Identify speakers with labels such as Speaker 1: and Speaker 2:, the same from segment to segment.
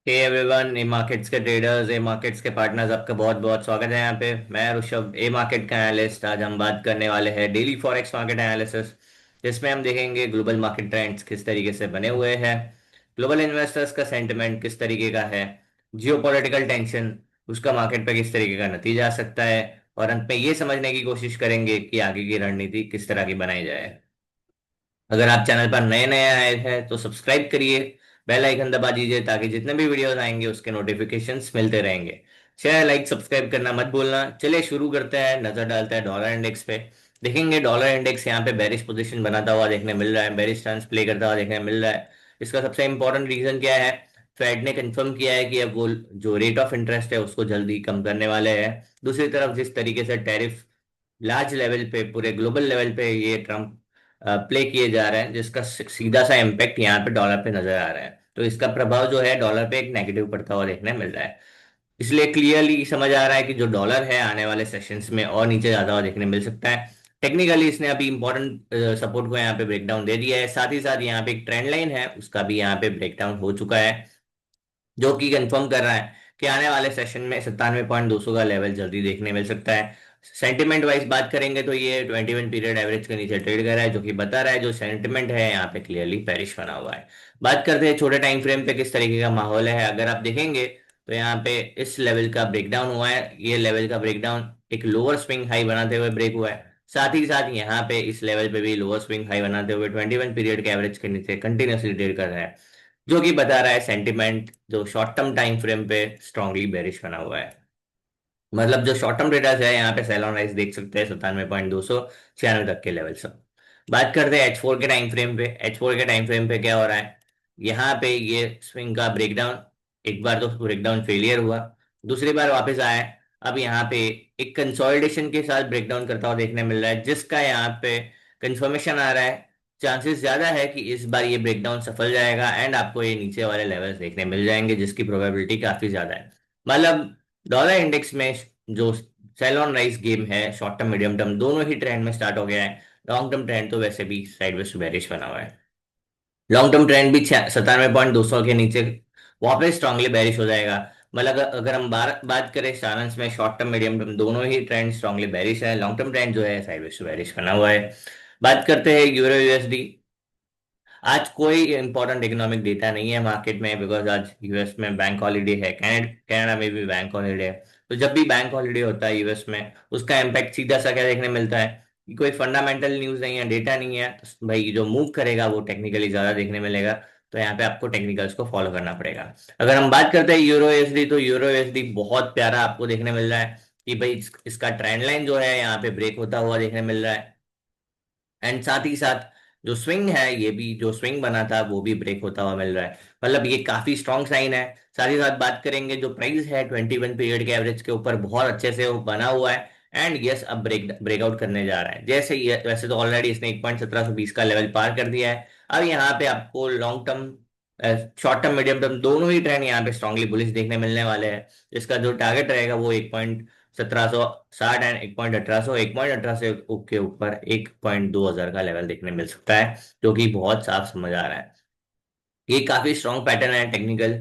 Speaker 1: Hey everyone, ए markets के traders, ए markets के partners, आपका बहुत बहुत स्वागत है यहाँ पे। मैं ऋषभ, ए मार्केट का एनालिस्ट। आज हम बात करने वाले हैं डेली फॉरेक्स मार्केट एनालिसिस, जिसमें हम देखेंगे ग्लोबल मार्केट ट्रेंड्स किस तरीके से बने हुए हैं, ग्लोबल इन्वेस्टर्स का सेंटिमेंट किस तरीके का है, जियोपॉलिटिकल टेंशन उसका मार्केट पे किस तरीके का नतीजा आ सकता है, और अंत में ये समझने की कोशिश करेंगे कि आगे की रणनीति किस तरह की बनाई जाए। अगर आप चैनल पर नए नए आए हैं तो सब्सक्राइब करिए, बेल आइकन दबा दीजिए ताकि जितने भी वीडियोस आएंगे उसके नोटिफिकेशंस मिलते रहेंगे। शेयर लाइक सब्सक्राइब करना मत भूलना। चलिए शुरू करते हैं, नजर डालते हैं डॉलर इंडेक्स पे। देखेंगे डॉलर इंडेक्स यहाँ पे बेरिश पोजीशन बनाता हुआ देखने मिल रहा है, बेरिश स्टैंस प्ले करता हुआ देखने मिल रहा है। इसका सबसे इंपॉर्टेंट रीजन क्या है? फेड ने कंफर्म किया है कि अब वो जो रेट ऑफ इंटरेस्ट है उसको जल्दी कम करने वाले हैं। दूसरी तरफ जिस तरीके से टैरिफ लार्ज लेवल पे, पूरे ग्लोबल लेवल पे ये ट्रम्प प्ले किए जा रहे हैं, जिसका सीधा सा इम्पैक्ट यहाँ पे डॉलर पे नजर आ रहा है, तो इसका प्रभाव जो है डॉलर पे एक नेगेटिव पड़ता हुआ देखने मिल रहा है। इसलिए क्लियरली समझ आ रहा है कि जो डॉलर है आने वाले सेशंस में और नीचे जाता हुआ देखने मिल सकता है। टेक्निकली इसने अभी इंपॉर्टेंट सपोर्ट को यहाँ पे ब्रेकडाउन दे दिया है, साथ ही साथ यहाँ पे एक ट्रेंड लाइन है उसका भी यहाँ पे ब्रेकडाउन हो चुका है, जो कि कंफर्म कर रहा है कि आने वाले सेशन में 97.200 का लेवल जल्दी देखने मिल सकता है। सेंटिमेंट वाइज बात करेंगे तो ये 21 पीरियड एवरेज के नीचे ट्रेड कर रहा है, जो कि बता रहा है जो सेंटिमेंट है यहाँ पे क्लियरली पेरिश बना हुआ है। बात करते हैं छोटे टाइम फ्रेम पे किस तरीके का माहौल है। अगर आप देखेंगे तो यहाँ पे इस लेवल का ब्रेकडाउन हुआ है, ये लेवल का ब्रेकडाउन एक लोअर स्विंग हाई बनाते हुए ब्रेक हुआ है। साथ ही साथ यहाँ पे इस लेवल पे भी लोअर स्विंग हाई बनाते हुए 21 पीरियड के एवरेज के नीचे कंटिन्यूसली ट्रेड कर रहा है, जो कि बता रहा है सेंटिमेंट जो शॉर्ट टर्म टाइम फ्रेम पे स्ट्रांगली बेरिश बना हुआ है। मतलब जो शॉर्ट टर्म ट्रेडर्स है यहाँ पे सेल ऑन राइज देख सकते हैं 97.296 तक के लेवल से। बात करते हैं H4 के टाइम फ्रेम पे। H4 के टाइम फ्रेम पे क्या हो रहा है? यहाँ पे ये स्विंग का ब्रेकडाउन, एक बार तो ब्रेकडाउन फेलियर हुआ, दूसरी बार वापस आया है। अब यहाँ पे एक कंसोलिडेशन के साथ ब्रेकडाउन करता हुआ देखने मिल रहा है, जिसका यहाँ पे कंफर्मेशन आ रहा है, चांसेस ज्यादा है कि इस बार ये ब्रेकडाउन सफल जाएगा एंड आपको ये नीचे वाले लेवल्स देखने मिल जाएंगे, जिसकी प्रोबेबिलिटी काफी ज्यादा है। मतलब डॉलर इंडेक्स में जो सेल ऑन राइज गेम है, शॉर्ट टर्म मीडियम टर्म दोनों ही ट्रेंड में स्टार्ट हो गया है। लॉन्ग टर्म ट्रेंड तो वैसे भी साइडवेज टू बेरिश बना हुआ है। लॉन्ग टर्म ट्रेंड भी 97.200 के नीचे वापस स्ट्रांगली बेरिश हो जाएगा। मतलब अगर हम बात करें सारांश में, शॉर्ट टर्म मीडियम टर्म दोनों ही ट्रेंड स्ट्रांगली बेरिश है, लॉन्ग टर्म ट्रेंड जो है साइडवेज टू बेरिश बना हुआ है। बात करते हैं यूरो यूएसडी। आज कोई इंपॉर्टेंट इकोनॉमिक डेटा नहीं है मार्केट में, बिकॉज आज यूएस में बैंक हॉलीडे है, कनाडा में भी बैंक हॉलीडे है। तो जब भी बैंक हॉलीडे होता है यूएस में, उसका इम्पैक्ट सीधा सा क्या देखने मिलता है कि कोई फंडामेंटल न्यूज नहीं है, डेटा नहीं है, तो भाई जो मूव करेगा वो टेक्निकली ज्यादा देखने मिलेगा। तो यहाँ पे आपको टेक्निकल्स को फॉलो करना पड़ेगा। अगर हम बात करते हैं यूरो यूएसडी, तो यूरो यूएसडी बहुत प्यारा आपको देखने मिल रहा है कि भाई इसका ट्रेंड लाइन जो है यहाँ पे ब्रेक होता हुआ देखने मिल रहा है। एंड साथ ही साथ जो स्विंग है, ये भी जो स्विंग बना था वो भी ब्रेक होता हुआ मिल रहा है। मतलब ये काफी स्ट्रॉन्ग साइन है। साथ ही साथ बात करेंगे जो प्राइस है 21 पीरियड के एवरेज के ऊपर बहुत अच्छे से वो बना हुआ है। एंड यस, अब ब्रेकआउट करने जा रहा है। जैसे ये वैसे तो ऑलरेडी इसने 1.1720 का लेवल पार कर दिया है। अब यहाँ पे आपको long term, short term medium term दोनों ही ट्रेंड यहाँ पे स्ट्रांगली बुलिश देखने मिलने वाले हैं। इसका जो टारगेट रहेगा वो 1.1760 एंड 1.1800, 1.1800 के ऊपर 1.2000 का लेवल देखने मिल सकता है, जो कि बहुत साफ समझ आ रहा है। ये काफी स्ट्रॉन्ग पैटर्न है, टेक्निकल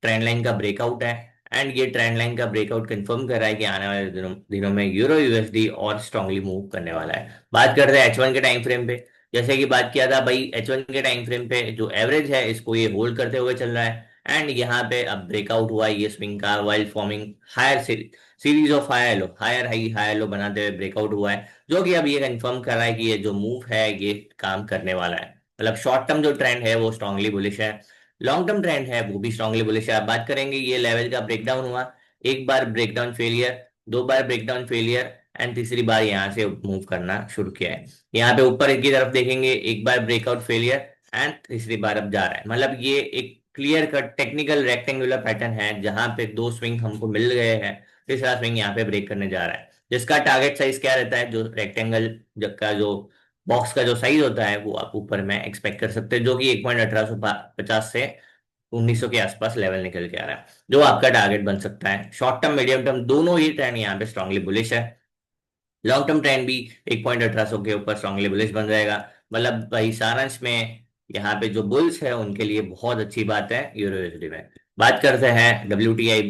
Speaker 1: ट्रेंड लाइन का ब्रेकआउट है। एंड ये ट्रेंड लाइन का ब्रेकआउट कंफर्म कर रहा है कि आने वाले दिनों में यूरो यूएसडी और स्ट्रांगली मूव करने वाला है। बात करते हैं H1 के टाइम फ्रेम पे। जैसे कि बात किया था भाई, H1 के टाइम फ्रेम पे जो एवरेज है इसको ये होल्ड करते हुए चल रहा है। एंड यहाँ पे अब ब्रेकआउट हुआ है ये स्विंग का, while forming higher series of higher low, higher high higher low बनाते हुए ब्रेकआउट हुआ है, जो कि अब ये कंफर्म कर रहा है कि ये जो मूव है ये काम करने वाला है। मतलब शॉर्ट टर्म जो ट्रेंड है वो स्ट्रांगली बुलिश है, लॉन्ग टर्म ट्रेंड है वो भी स्ट्रांगली बुलिश है। आप बात करेंगे ये लेवल का ब्रेकडाउन हुआ, एक बार ब्रेकडाउन फेलियर, दो बार ब्रेकडाउन फेलियर, एंड तीसरी बार यहाँ से मूव करना शुरू किया है। यहाँ पे ऊपर की तरफ देखेंगे एक बार ब्रेकआउट फेलियर एंड तीसरी बार अब जा रहा है। मतलब ये एक clear cut technical rectangular pattern है, जहां पे दो स्विंग हमको मिल गए हैं, तीसरा स्विंग यहाँ पे ब्रेक करने जा रहा है। जिसका टारगेट साइज क्या रहता है, जो रेक्टेंगल का जो बॉक्स का जो साइज होता है वो आप ऊपर में एक्सपेक्ट कर सकते हैं, जो कि 1.1850 से 1900 के आसपास लेवल निकल के आ रहा है, जो आपका टारगेट बन सकता है। शॉर्ट टर्म मीडियम टर्म दोनों ही ट्रेंड यहाँ पे स्ट्रांगली बुलिश है। लॉन्ग टर्म ट्रेंड भी 1.1800 के ऊपर स्ट्रांगली बुलिश बन जाएगा। मतलब भाई सारांश में यहाँ पे जो बुल्स है उनके लिए बहुत अच्छी बात है यूरो यूएसडी में। बात करते हैं WTI।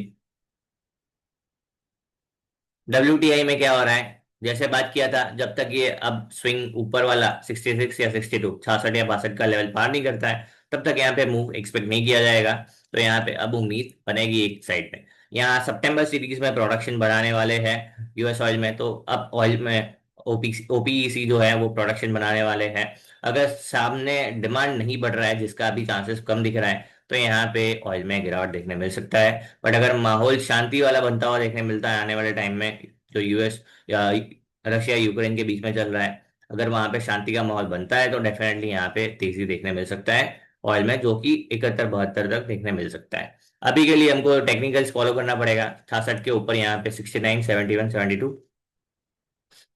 Speaker 1: WTI में क्या हो रहा है, जैसे बात किया था, जब तक ये अब स्विंग ऊपर वाला 66 या 62, 66 या 62 का लेवल पार नहीं करता है, तब तक यहाँ पे मूव एक्सपेक्ट नहीं किया जाएगा। तो यहाँ पे अब उम्मीद बनेगी एक साइड में। यहाँ सितंबर सीरीज में प्रोडक्शन बढ़ाने वाले हैं यूएस ऑयल में, तो अब ऑयल में ओपीईसी जो है वो प्रोडक्शन बनाने वाले हैं। अगर सामने डिमांड नहीं बढ़ रहा है, जिसका अभी चांसेस कम दिख रहा है, तो यहाँ पे ऑयल में गिरावट देखने मिल सकता है। बट अगर माहौल शांति वाला बनता हुआ देखने मिलता है आने वाले टाइम में, जो यूएस या रशिया यूक्रेन के बीच में चल रहा है, अगर वहां पे शांति का माहौल बनता है तो डेफिनेटली यहाँ पे तेजी देखने मिल सकता है ऑयल में, जो कि 71 72 तक देखने मिल सकता है। अभी के लिए हमको टेक्निकल्स फॉलो करना पड़ेगा। 66 के ऊपर यहाँ पे 69 71 72,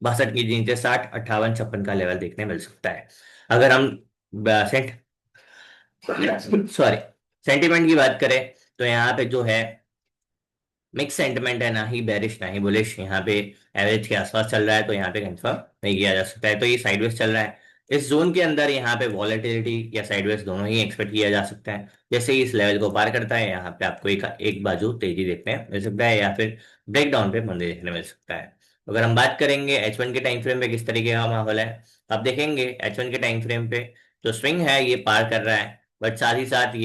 Speaker 1: 62 की नीचे 60 58 56 का लेवल देखने मिल सकता है। अगर हम सेंट सॉरी सेंटीमेंट की बात करें, तो यहाँ पे जो है मिक्स सेंटिमेंट है, ना ही बेरिश ना ही बुलिश, यहाँ पे एवरेज के आसपास चल रहा है, तो यहाँ पे कंफर्म नहीं किया जा सकता है। तो ये साइडवेज चल रहा है। इस जोन के अंदर यहाँ पे वॉलेटिलिटी या साइडवेज दोनों ही एक्सपेक्ट किया जा सकता है। जैसे ही इस लेवल को पार करता है, यहाँ पे आपको एक एक बाजू तेजी देखने मिल सकता है, या फिर ब्रेकडाउन पे मंदी देखने मिल सकता है। अगर हम बात करेंगे H1 के टाइम फ्रेम पे किस तरीके का माहौल है, आप देखेंगे H1 के टाइम फ्रेम पे जो स्विंग है ये पार कर रहा है, बट साथ ही साथ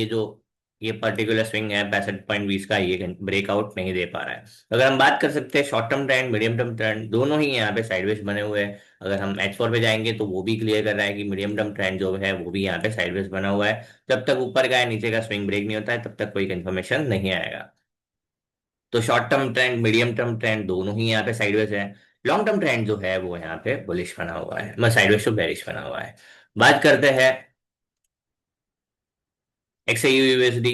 Speaker 1: ये पर्टिकुलर स्विंग है 62.20 का, ये ब्रेकआउट नहीं दे पा रहा है। अगर हम बात कर सकते हैं short term trend medium term trend, दोनों ही यहाँ पे साइडवेज बने हुए हैं। अगर हम H4 पे जाएंगे तो वो भी क्लियर कर रहा है कि मीडियम टर्म ट्रेंड जो है वो भी यहाँ पे साइडवेज बना हुआ है। जब तक ऊपर का या नीचे का स्विंग ब्रेक नहीं होता है, तब तक कोई कंफर्मेशन नहीं आएगा। तो short term trend medium term trend दोनों ही यहाँ पे साइडवेज है। लॉन्ग टर्म ट्रेंड जो है वो यहाँ पे बुलिश बना हुआ है, मैं साइडवेज टू बेरिश बना हुआ है। बात करते हैं XAU USD।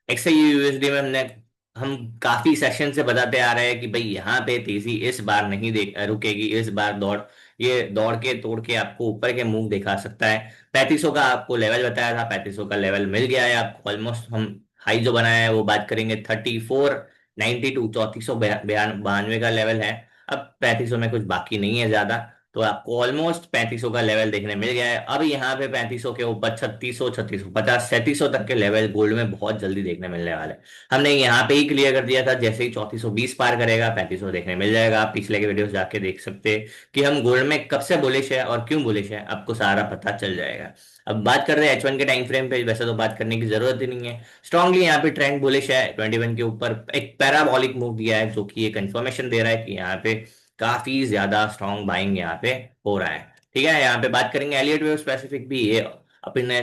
Speaker 1: XAU USD में हम काफी सेशन से बताते आ रहे हैं कि भाई यहाँ पे तेजी इस बार नहीं रुकेगी, इस बार ये दौड़ के तोड़ के आपको ऊपर के मुंह दिखा सकता है। 3500 का आपको लेवल बताया था, 3500 का लेवल मिल गया है आपको ऑलमोस्ट। हम हाई जो बनाया है वो बात करेंगे 3492, 3492 का लेवल है। अब 3500 में कुछ बाकी नहीं है ज्यादा, तो आपको ऑलमोस्ट 3500 का लेवल देखने मिल गया है। अब यहाँ पे 3500 के ऊपर 3600 3650 3700 तक के लेवल गोल्ड में बहुत जल्दी देखने मिलने वाले हैं। हमने यहाँ पे ही क्लियर कर दिया था, जैसे ही 3420 पार करेगा 3500 देखने मिल जाएगा। आप पिछले के वीडियोस जाके देख सकते हैं कि हम गोल्ड में कब से बुलिश है और क्यों बुलिश है, आपको सारा पता चल जाएगा। अब बात कर रहे हैं H1 के टाइम फ्रेम पे, वैसे तो बात करने की जरूरत ही नहीं है। स्ट्रांगली यहाँ पे ट्रेंड बुलिश है, 21 के ऊपर एक पैराबॉलिक मूव दिया है, जो कि ये कंफर्मेशन दे रहा है कि यहाँ पे काफी ज्यादा स्ट्रांग बाइंग यहाँ पे हो रहा है। ठीक है, यहाँ पे बात करेंगे एलियट वेव स्पेसिफिक भी, ये अपने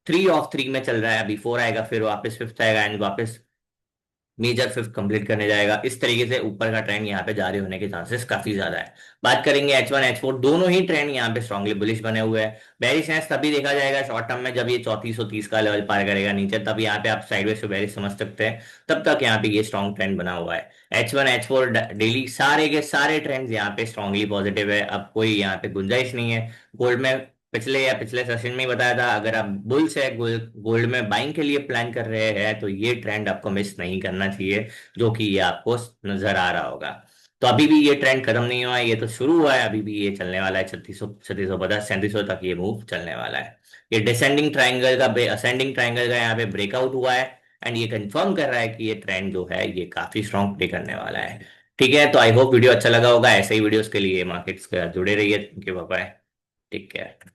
Speaker 1: 3 ऑफ 3 में चल रहा है। अभी 4 आएगा, फिर वापस फिफ्थ आएगा, एंड वापस मेजर फिफ्थ कंप्लीट करने जाएगा। इस तरीके से ऊपर का ट्रेंड यहाँ पे जारी होने के चांसेस काफी ज्यादा है। बात करेंगे H1 H4, दोनों ही ट्रेंड यहाँ पे स्ट्रांगली बुलिश बने हुए हैं। बेरिशनेस तभी देखा जाएगा शॉर्ट टर्म में जब ये 3430 का लेवल पार करेगा नीचे, तब यहाँ पे आप साइडवेज से बेरिश समझ सकते हैं। तब तक यहाँ पे ये स्ट्रॉन्ग ट्रेंड बना हुआ है। H1 H4 डेली सारे के सारे ट्रेंड्स यहाँ पे स्ट्रांगली पॉजिटिव है, अब कोई यहाँ पे गुंजाइश नहीं है। गोल्ड में पिछले सेशन में ही बताया था, अगर आप बुल्स है गोल्ड में बाइंग के लिए प्लान कर रहे हैं, तो ये ट्रेंड आपको मिस नहीं करना चाहिए, जो कि ये आपको नजर आ रहा होगा। तो अभी भी ये ट्रेंड खत्म नहीं हुआ है, ये तो शुरू हुआ है, अभी भी ये चलने वाला है 3650 3700 तक ये मूव चलने वाला है। ये डिसेंडिंग ट्राइंगल का असेंडिंग ट्राइंगल का यहाँ पे ब्रेकआउट हुआ है, एंड ये कंफर्म कर रहा है कि ये ट्रेंड जो है ये काफी स्ट्रॉन्ग प्ले करने वाला है। ठीक है, तो आई होप वीडियो अच्छा लगा होगा। ऐसे ही वीडियोस के लिए मार्केट्स का जुड़े रहिए। Thank you, bye bye, take care.